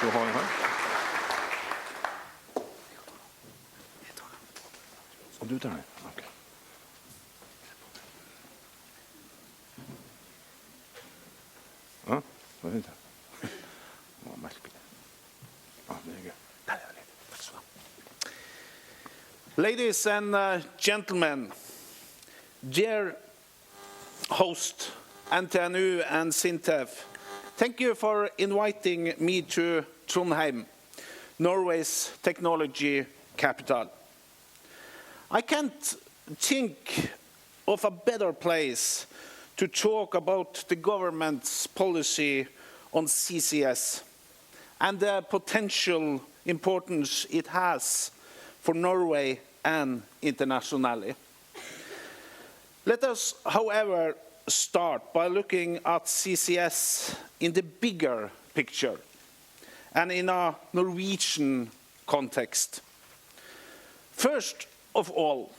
du ha den her? Og du tar den? Ok. Ja, det er fint. Det var merkelig. Ja, det er gøy. Der er det. Takk skal du ha. Ladies and gentlemen, dear host, NTNU and SINTEF, thank you for inviting me to Trondheim, Norway's technology capital. I can't think of a better place to talk about the government's policy on CCS and the potential importance it has for Norway and internationally. Let us, however, start by looking at CCS in the bigger picture and in a Norwegian context. First of all,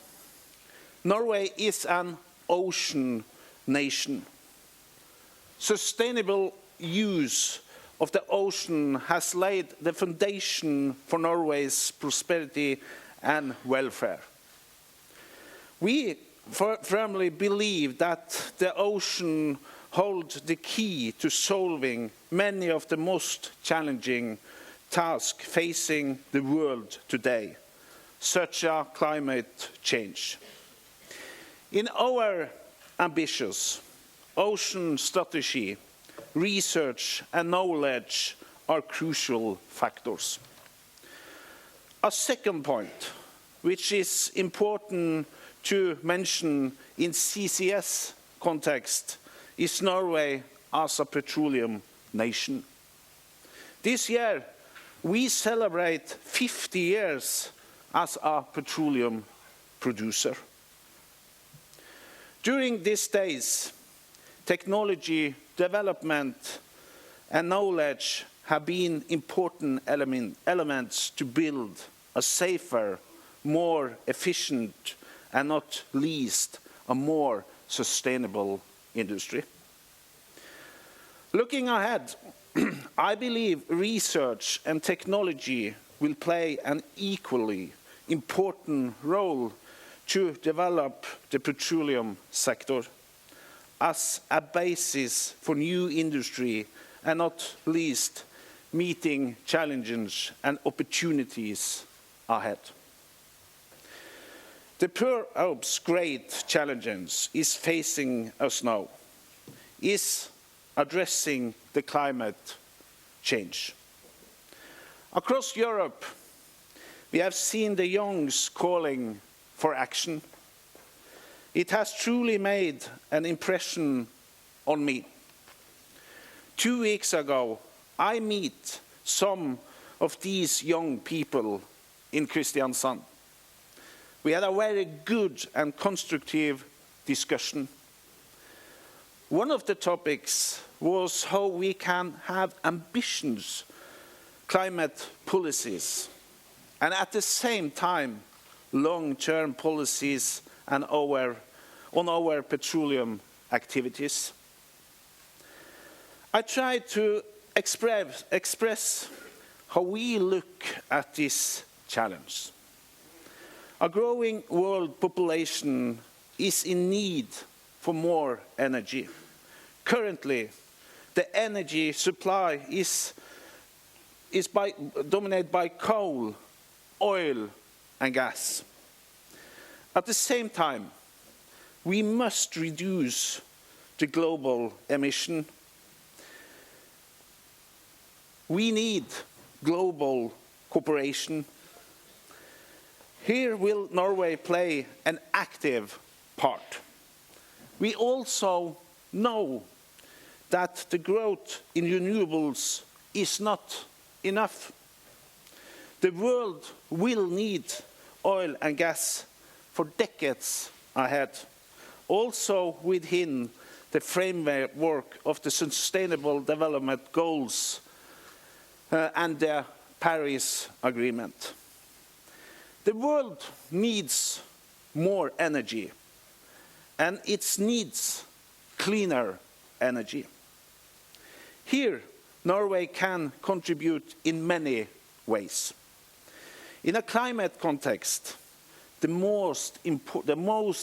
Norway is an ocean nation. Sustainable use of the ocean has laid the foundation for Norway's prosperity and welfare. We firmly believe that the ocean holds the key to solving many of the most challenging tasks facing the world today, such as climate change. In our ambitious ocean strategy, research and knowledge are crucial factors. A second point, which is important to mention in CCS context, is Norway as a petroleum nation. This year, we celebrate 50 years as a petroleum producer. During these days, technology development and knowledge have been important elements to build a safer, more efficient, and not least, a more sustainable industry. Looking ahead, I believe research and technology will play an equally important role to develop the petroleum sector as a basis for new industry and not least meeting challenges and opportunities ahead. The perhaps great challenges is facing us now is addressing the climate change. Across Europe, we have seen the youngs calling for action. It has truly made an impression on me. 2 weeks ago, I met some of these young people in Kristiansand. We had a very good and constructive discussion. One of the topics was how we can have ambitious climate policies and at the same time long-term policies and on our petroleum activities. I tried to express how we look at this challenge. A growing world population is in need for more energy. Currently, the energy supply is dominated by coal, oil, and gas. At the same time, we must reduce the global emission. We need global cooperation. Here will Norway play an active part. We also know that the growth in renewables is not enough. The world will need oil and gas for decades ahead, also within the framework of the Sustainable Development Goals and the Paris Agreement. The world needs more energy, and it needs cleaner energy. Here, Norway can contribute in many ways. In a climate context, the most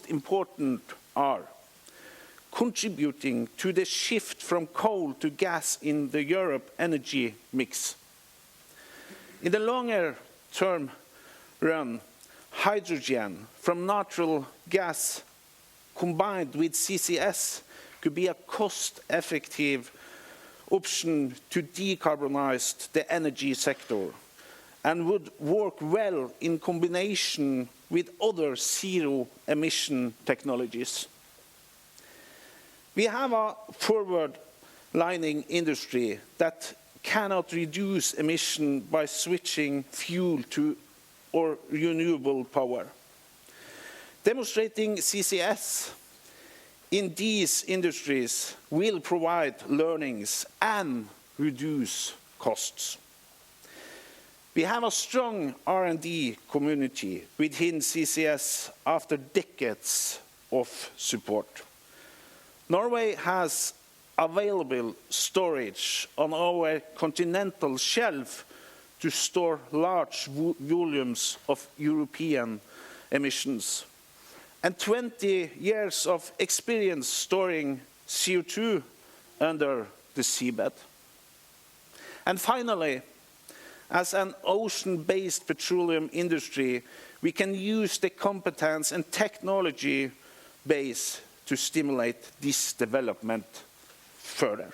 important are contributing to the shift from coal to gas in the Europe energy mix. In the longer term run, hydrogen from natural gas combined with CCS could be a cost-effective option to decarbonize the energy sector and would work well in combination with other zero-emission technologies. We have a forward-lining industry that cannot reduce emission by switching fuel to or renewable power. Demonstrating CCS in these industries will provide learnings and reduce costs. We have a strong R&D community within CCS after decades of support. Norway has available storage on our continental shelf to store large volumes of European emissions, and 20 years of experience storing CO2 under the seabed. And finally, as an ocean-based petroleum industry, we can use the competence and technology base to stimulate this development further.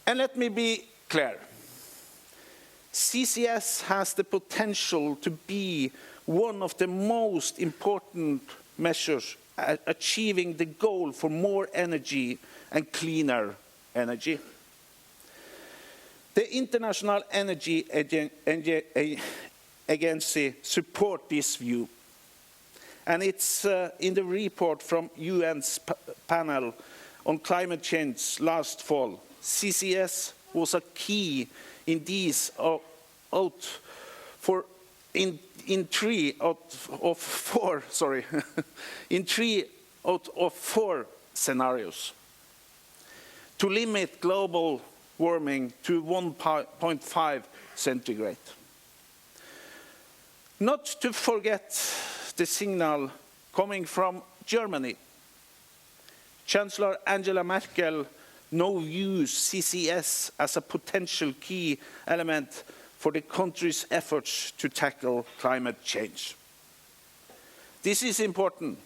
And let me be clear. CCS has the potential to be one of the most important measures at achieving the goal for more energy and cleaner energy. The International Energy Agency supports this view, and it's in the report from UN's panel on climate change last fall. CCS was a key in these in 3 out of 4 scenarios to limit global warming to 1.5 centigrade. Not to forget the signal coming from Germany. Chancellor Angela Merkel now views CCS as a potential key element for the country's efforts to tackle climate change. This is important,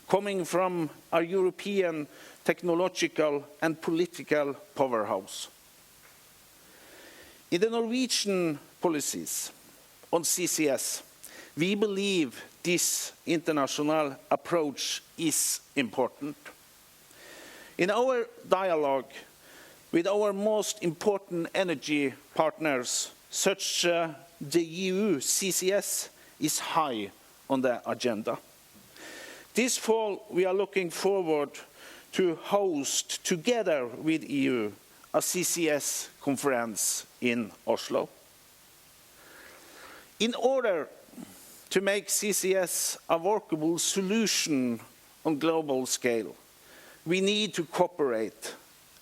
coming from a European technological and political powerhouse. In the Norwegian policies on CCS, we believe this international approach is important. In our dialogue with our most important energy partners, such the EU, CCS is high on the agenda. This fall, we are looking forward to host, together with EU, a CCS conference in Oslo. In order to make CCS a workable solution on global scale, we need to cooperate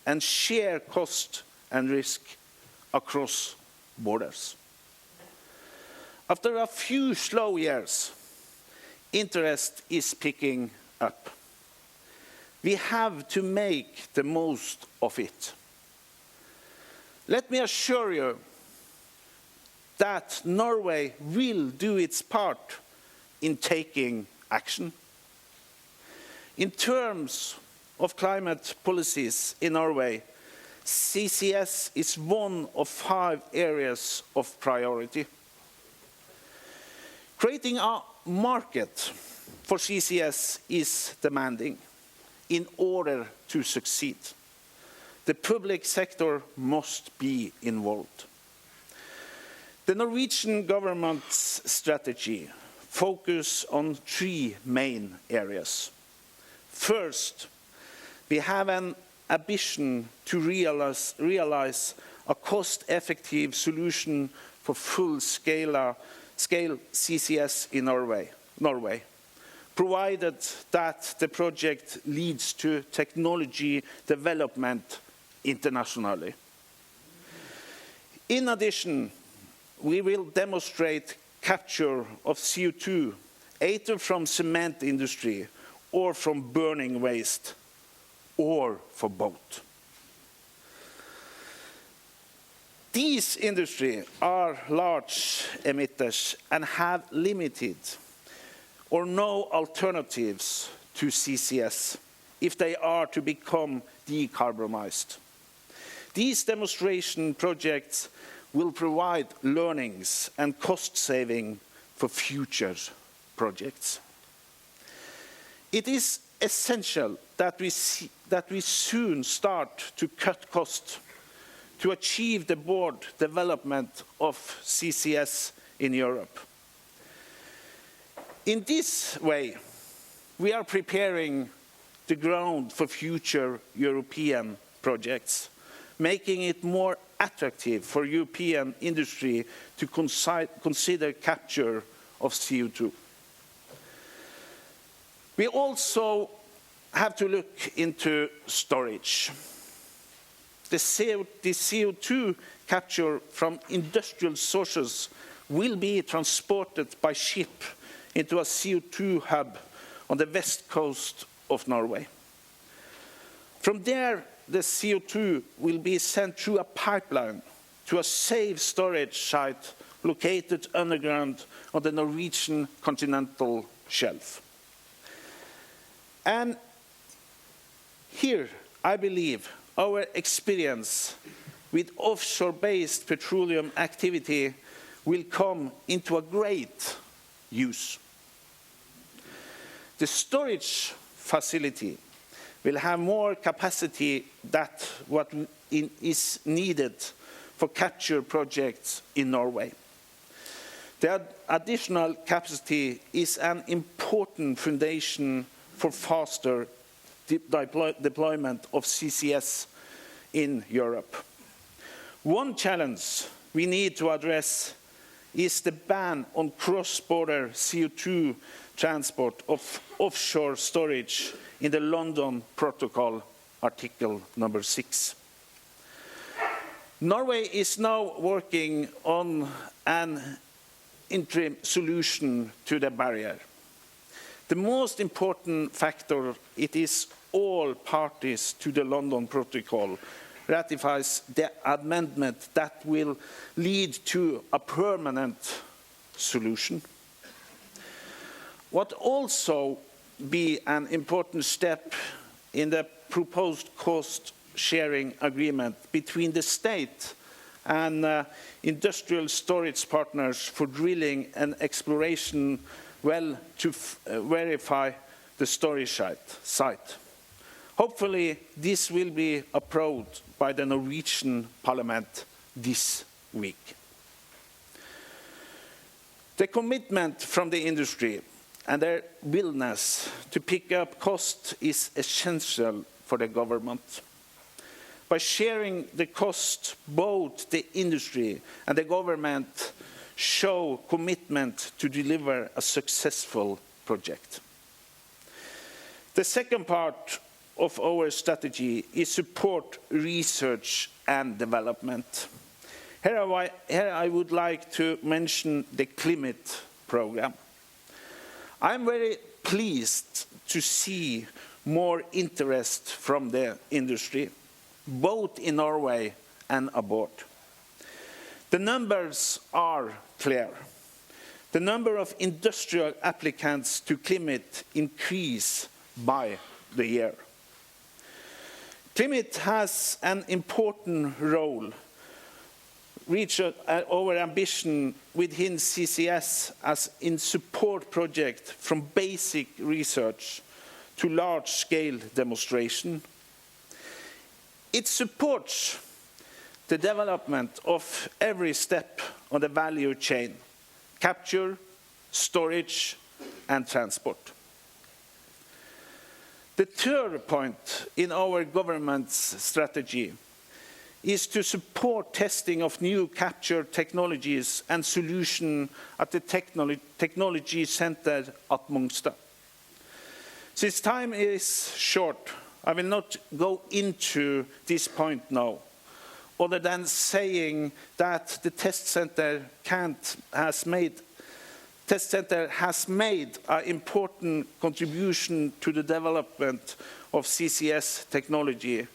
and share cost and risk across borders. After a few slow years, interest is picking up. We have to make the most of it. Let me assure you that Norway will do its part in taking action. In terms of climate policies in Norway, CCS is one of 5 areas of priority. Creating a market for CCS is demanding in order to succeed. The public sector must be involved. The Norwegian government's strategy focuses on 3 main areas. First, we have an ambition to realize a cost-effective solution for full-scale CCS in Norway, provided that the project leads to technology development internationally. In addition, we will demonstrate capture of CO2 either from cement industry or from burning waste, or for both. These industries are large emitters and have limited or no alternatives to CCS if they are to become decarbonized. These demonstration projects will provide learnings and cost saving for future projects. It is essential that we soon start to cut costs to achieve the broad development of CCS in Europe. In this way, we are preparing the ground for future European projects, making it more attractive for European industry to consider capture of CO2. We also have to look into storage. The CO2 capture from industrial sources will be transported by ship into a CO2 hub on the west coast of Norway. From there, the CO2 will be sent through a pipeline to a safe storage site located underground on the Norwegian continental shelf. And here, I believe, our experience with offshore-based petroleum activity will come into a great use. The storage facility will have more capacity than what is needed for capture projects in Norway. The additional capacity is an important foundation for faster deployment of CCS in Europe. One challenge we need to address is the ban on cross-border CO2 transport of offshore storage in the London Protocol, Article number 6. Norway is now working on an interim solution to the barrier. The most important factor it is all parties to the London Protocol ratifies the amendment that will lead to a permanent solution. What also be an important step in the proposed cost-sharing agreement between the state and industrial storage partners for drilling and exploration well to verify the storage site. Hopefully, this will be approved by the Norwegian Parliament this week. The commitment from the industry and their willingness to pick up costs is essential for the government. By sharing the cost, both the industry and the government show commitment to deliver a successful project. The second part of our strategy is support research and development. Here I would like to mention the climate program. I'm very pleased to see more interest from the industry, both in Norway and abroad. The numbers are clear. The number of industrial applicants to climate increase by the year. Climate has an important role. Reach our ambition within CCS as in support project from basic research to large-scale demonstration. It supports the development of every step on the value chain: capture, storage, and transport. The third point in our government's strategy is to support testing of new capture technologies and solutions at the Technology Center at Mongstad. Since time is short, I will not go into this point now, other than saying that the test center has made an important contribution to the development of CCS technology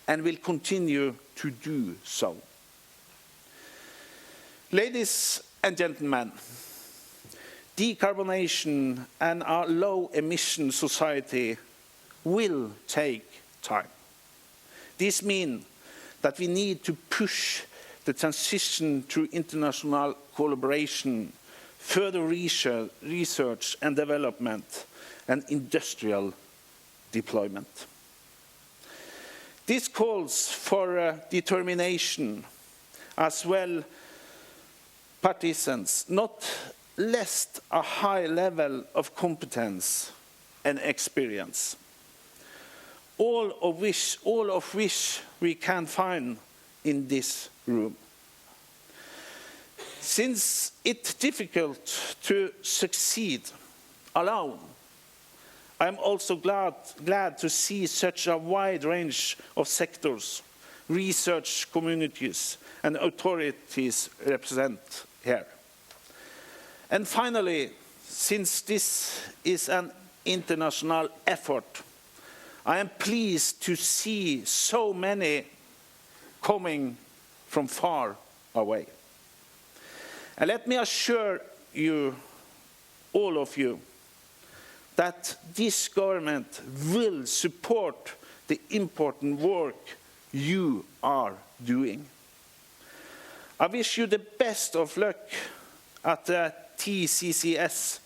and will continue to do so. Ladies and gentlemen, decarbonation and a low-emission society will take time. This means that we need to push the transition to international collaboration, further research and development, and industrial deployment. This calls for determination as well, partisans, not less a high level of competence and experience, all of which we can find in this room. Since it's difficult to succeed alone, I'm also glad to see such a wide range of sectors, research communities, and authorities represent here. And finally, since this is an international effort, I am pleased to see so many coming from far away. And let me assure you, all of you, that this government will support the important work you are doing. I wish you the best of luck at the TCCS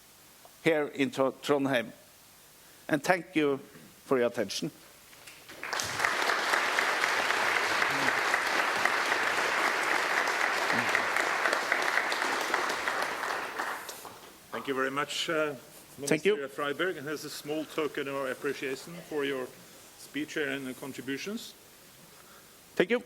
here in Trondheim, and thank you for your attention. Thank you very much, Minister Freiberg, and here's a small token of appreciation for your speech and contributions. Thank you.